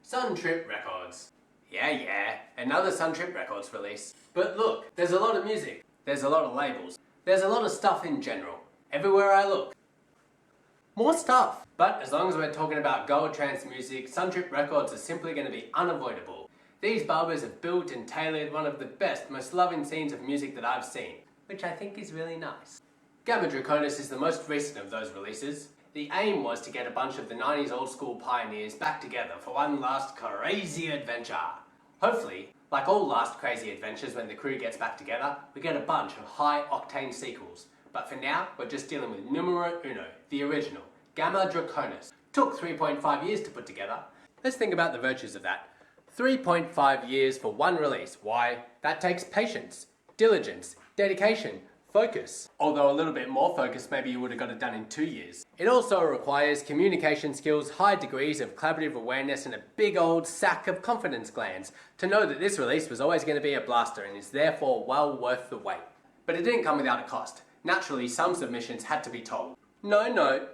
Suntrip Records. Yeah, another Suntrip Records release. But look, there's a lot of music, there's a lot of labels, there's a lot of stuff in general. Everywhere I look. More stuff. But as long as we're talking about gold trance music, Suntrip Records is simply going to be unavoidable. These barbers have built and tailored one of the best, most loving scenes of music that I've seen, which I think is really nice. Gamma Draconis is the most recent of those releases. The aim was to get a bunch of the 90s old school pioneers back together for one last crazy adventure. Hopefully, like all last crazy adventures when the crew gets back together, we get a bunch of high octane sequels. But for now, we're just dealing with numero uno, the original, Gamma Draconis. Took 3.5 years to put together. Let's think about the virtues of that. 3.5 years for one release. Why? That takes patience, diligence, dedication, focus. Although a little bit more focus, maybe you would have got it done in 2 years. It also requires communication skills, high degrees of collaborative awareness, and a big old sack of confidence glands to know that this release was always going to be a blaster and is therefore well worth the wait. But it didn't come without a cost. Naturally, some submissions had to be told. No,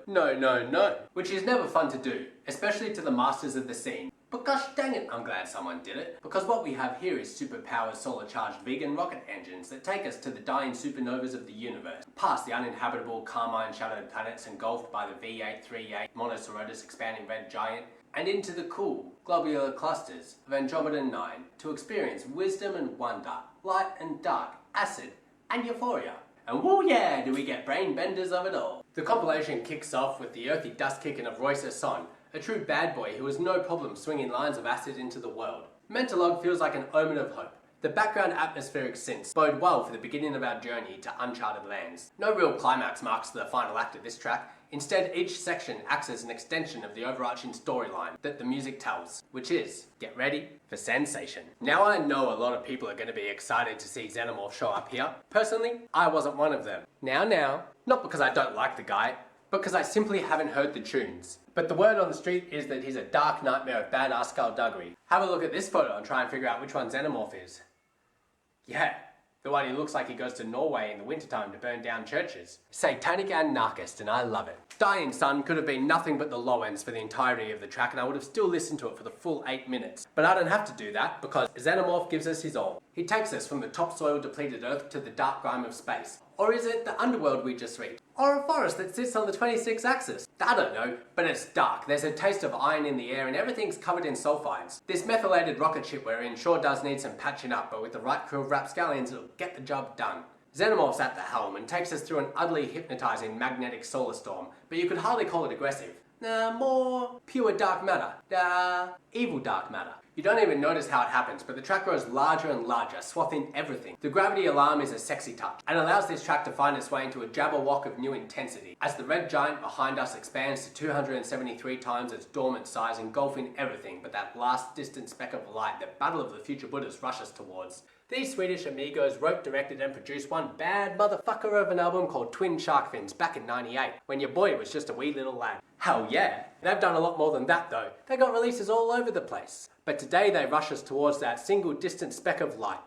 which is never fun to do, especially to the masters of the scene. But gosh dang it, I'm glad someone did it, because what we have here is superpowered solar-charged vegan rocket engines that take us to the dying supernovas of the universe, past the uninhabitable carmine-shadowed planets engulfed by the V838 Monocerotis expanding red giant, and into the cool, globular clusters of Andromeda 9 to experience wisdom and wonder, light and dark, acid and euphoria. And woo yeah, do we get brain benders of it all. The compilation kicks off with the earthy dust kicking of Sasson, a true bad boy who has no problem swinging lines of acid into the world. Mentalogue feels like an omen of hope. The background atmospheric synths bode well for the beginning of our journey to uncharted lands. No real climax marks the final act of this track. Instead, each section acts as an extension of the overarching storyline that the music tells, which is, get ready for sensation. Now I know a lot of people are going to be excited to see Xenomorph show up here. Personally, I wasn't one of them. Now, not because I don't like the guy, but because I simply haven't heard the tunes. But the word on the street is that he's a dark nightmare of badass skullduggery. Have a look at this photo and try and figure out which one Xenomorph is. Yeah, the one who looks like he goes to Norway in the wintertime to burn down churches. Satanic anarchist, and I love it. Dying Sun could have been nothing but the low ends for the entirety of the track, and I would have still listened to it for the full 8 minutes. But I don't have to do that, because Xenomorph gives us his all. He takes us from the topsoil depleted earth to the dark grime of space. Or is it the underworld we just reached? Or a forest that sits on the 26th axis? I don't know, but it's dark. There's a taste of iron in the air and everything's covered in sulfides. This methylated rocket ship we're in sure does need some patching up, but with the right crew of rapscallions it'll get the job done. Xenomorph's at the helm and takes us through an utterly hypnotizing magnetic solar storm, but you could hardly call it aggressive. More pure dark matter. Evil dark matter. You don't even notice how it happens, but the track grows larger and larger, swathing everything. The gravity alarm is a sexy touch, and allows this track to find its way into a jabberwock of new intensity, as the red giant behind us expands to 273 times its dormant size, engulfing everything but that last distant speck of light that Battle of the Future Buddhas rushes towards. These Swedish amigos wrote, directed and produced one bad motherfucker of an album called Twin Shark Fins back in '98, when your boy was just a wee little lad. Hell yeah! They've done a lot more than that though. They got releases all over the place. But today they rush us towards that single distant speck of light.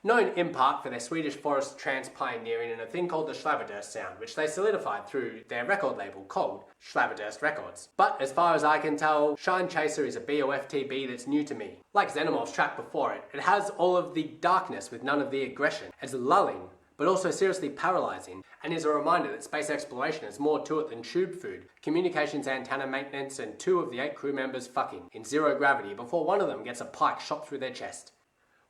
Known in part for their Swedish forest trance pioneering and a thing called the Slavedurst sound, which they solidified through their record label called Slavedurst Records. But as far as I can tell, Shinechaser is a BOFTB that's new to me. Like Xenomorph's track before it, it has all of the darkness with none of the aggression. It's lulling, but also seriously paralysing, and is a reminder that space exploration is more to it than tube food, communications antenna maintenance, and 2 of the 8 crew members fucking in zero gravity before one of them gets a pike shot through their chest.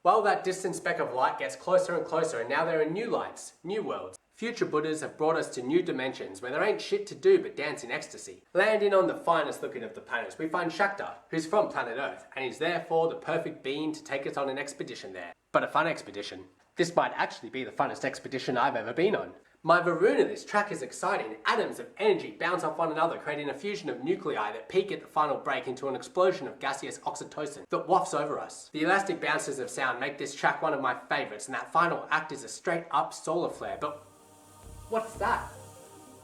Well, that distant speck of light gets closer and closer, and now there are new lights, new worlds. Future Buddhas have brought us to new dimensions where there ain't shit to do but dance in ecstasy. Landing on the finest looking of the planets, we find Shakta, who's from planet Earth, and is therefore the perfect being to take us on an expedition there. But a fun expedition. This might actually be the funnest expedition I've ever been on. My Varuna, this track is exciting. Atoms of energy bounce off one another, creating a fusion of nuclei that peak at the final break into an explosion of gaseous oxytocin that wafts over us. The elastic bounces of sound make this track one of my favourites, and that final act is a straight up solar flare. But what's that?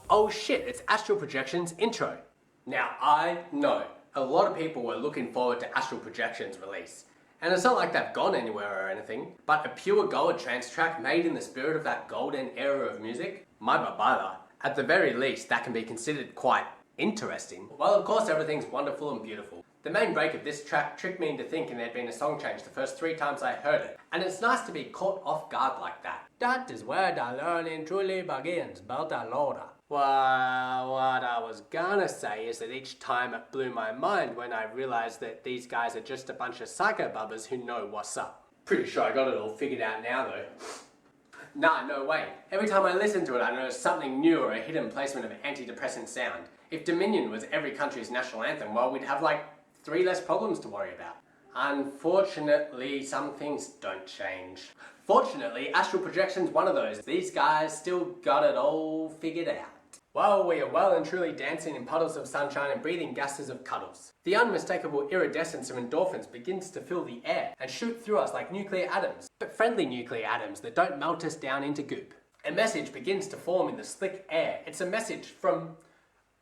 Oh shit, it's Astral Projections intro. Now I know a lot of people were looking forward to Astral Projections release. And it's not like they've gone anywhere or anything, but a pure gold trance track made in the spirit of that golden era of music, my babala. At the very least, that can be considered quite interesting. Well, of course everything's wonderful and beautiful. The main break of this track tricked me into thinking there'd been a song change the first 3 times I heard it, and it's nice to be caught off guard like that. That is where the learning truly begins, Beltalora. Well, what I was gonna say is that each time it blew my mind when I realized that these guys are just a bunch of psychobubbers who know what's up. Pretty sure I got it all figured out now though. Nah, no way. Every time I listen to it, I notice something new or a hidden placement of antidepressant sound. If Dominion was every country's national anthem, well, we'd have like 3 less problems to worry about. Unfortunately, some things don't change. Fortunately, Astral Projections one of those. These guys still got it all figured out. Well, we are well and truly dancing in puddles of sunshine and breathing gases of cuddles. The unmistakable iridescence of endorphins begins to fill the air and shoot through us like nuclear atoms, but friendly nuclear atoms that don't melt us down into goop. A message begins to form in the slick air. It's a message from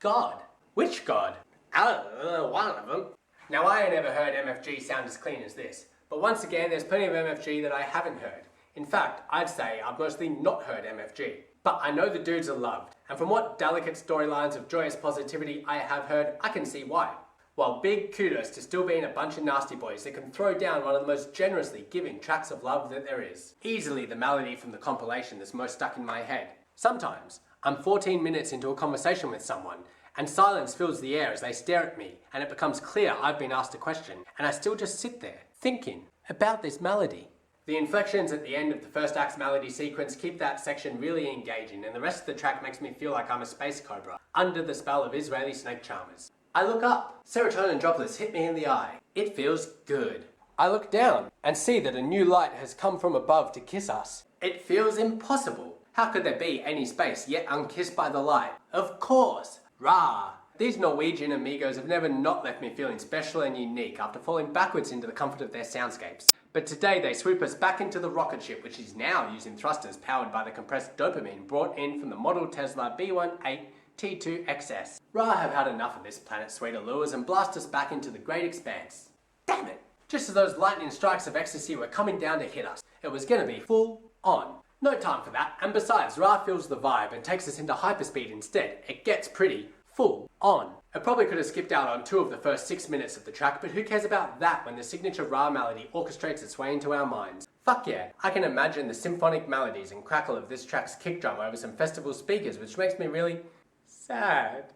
God. Which God? One of them. Now, I ain't ever heard MFG sound as clean as this, but once again, there's plenty of MFG that I haven't heard. In fact, I'd say I've mostly not heard MFG. But I know the dudes are loved, and from what delicate storylines of joyous positivity I have heard, I can see why. While big kudos to still being a bunch of nasty boys that can throw down one of the most generously giving tracks of love that there is. Easily the melody from the compilation that's most stuck in my head. Sometimes, I'm 14 minutes into a conversation with someone, and silence fills the air as they stare at me, and it becomes clear I've been asked a question, and I still just sit there, thinking about this melody. The inflections at the end of the first act's melody sequence keep that section really engaging, and the rest of the track makes me feel like I'm a space cobra, under the spell of Israeli snake charmers. I look up. Serotonin droplets hit me in the eye. It feels good. I look down and see that a new light has come from above to kiss us. It feels impossible. How could there be any space yet unkissed by the light? Of course! Rah! These Norwegian amigos have never not left me feeling special and unique after falling backwards into the comfort of their soundscapes. But today they swoop us back into the rocket ship, which is now using thrusters powered by the compressed dopamine brought in from the model Tesla B18 T2XS. Ra have had enough of this planet's sweet allures and blast us back into the great expanse. Damn it! Just as those lightning strikes of ecstasy were coming down to hit us, it was gonna be full on. No time for that, and besides, Ra feels the vibe and takes us into hyperspeed instead. It gets pretty full on. I probably could have skipped out on 2 of the first 6 minutes of the track, but who cares about that when the signature Ra melody orchestrates its way into our minds? Fuck yeah, I can imagine the symphonic melodies and crackle of this track's kick drum over some festival speakers, which makes me really sad.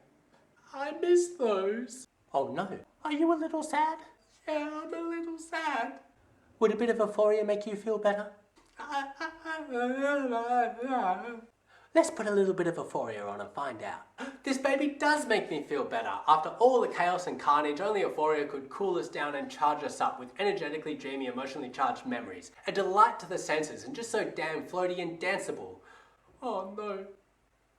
I miss those. Oh no, are you a little sad? Yeah, I'm a little sad. Would a bit of Oforia make you feel better? Let's put a little bit of Oforia on and find out. This baby does make me feel better. After all the chaos and carnage, only Oforia could cool us down and charge us up with energetically dreamy, emotionally charged memories. A delight to the senses and just so damn floaty and danceable. Oh no.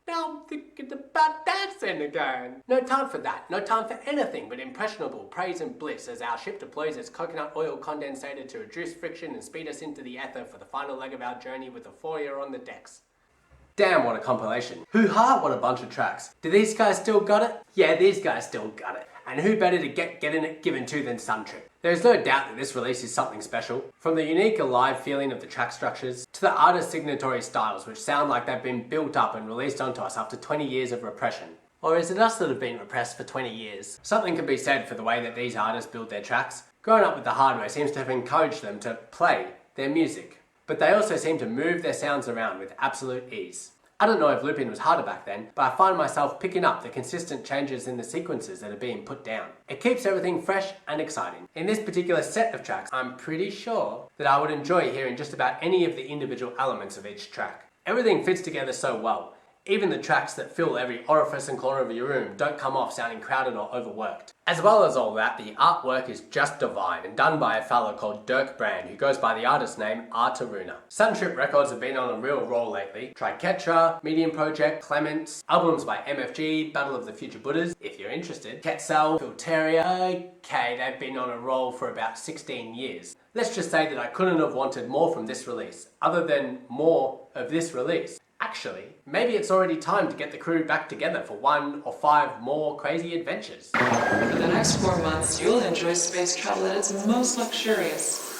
Now I'm thinking about dancing again. No time for that. No time for anything but impressionable praise and bliss as our ship deploys its coconut oil condensator to reduce friction and speed us into the ether for the final leg of our journey with Oforia on the decks. Damn, what a compilation. Hoo-ha, what a bunch of tracks. Do these guys still got it? Yeah, these guys still got it. And who better to getting it given to than Suntrip? There is no doubt that this release is something special. From the unique alive feeling of the track structures, to the artist's signatory styles which sound like they've been built up and released onto us after 20 years of repression. Or is it us that have been repressed for 20 years? Something can be said for the way that these artists build their tracks. Growing up with the hardware seems to have encouraged them to play their music. But they also seem to move their sounds around with absolute ease. I don't know if looping was harder back then, but I find myself picking up the consistent changes in the sequences that are being put down. It keeps everything fresh and exciting. In this particular set of tracks, I'm pretty sure that I would enjoy hearing just about any of the individual elements of each track. Everything fits together so well. Even the tracks that fill every orifice and corner of your room don't come off sounding crowded or overworked. As well as all that, the artwork is just divine and done by a fellow called Dirk Brand, who goes by the artist name Artaruna. Suntrip Records have been on a real roll lately. Triquetra, Medium Project, Clements, albums by MFG, Battle of the Future Buddhas, if you're interested, Quetzal, Filteria. Okay, they've been on a roll for about 16 years. Let's just say that I couldn't have wanted more from this release, other than more of this release. Actually, maybe it's already time to get the crew back together for 1 or 5 more crazy adventures. For the next 4 months, you'll enjoy space travel at its most luxurious.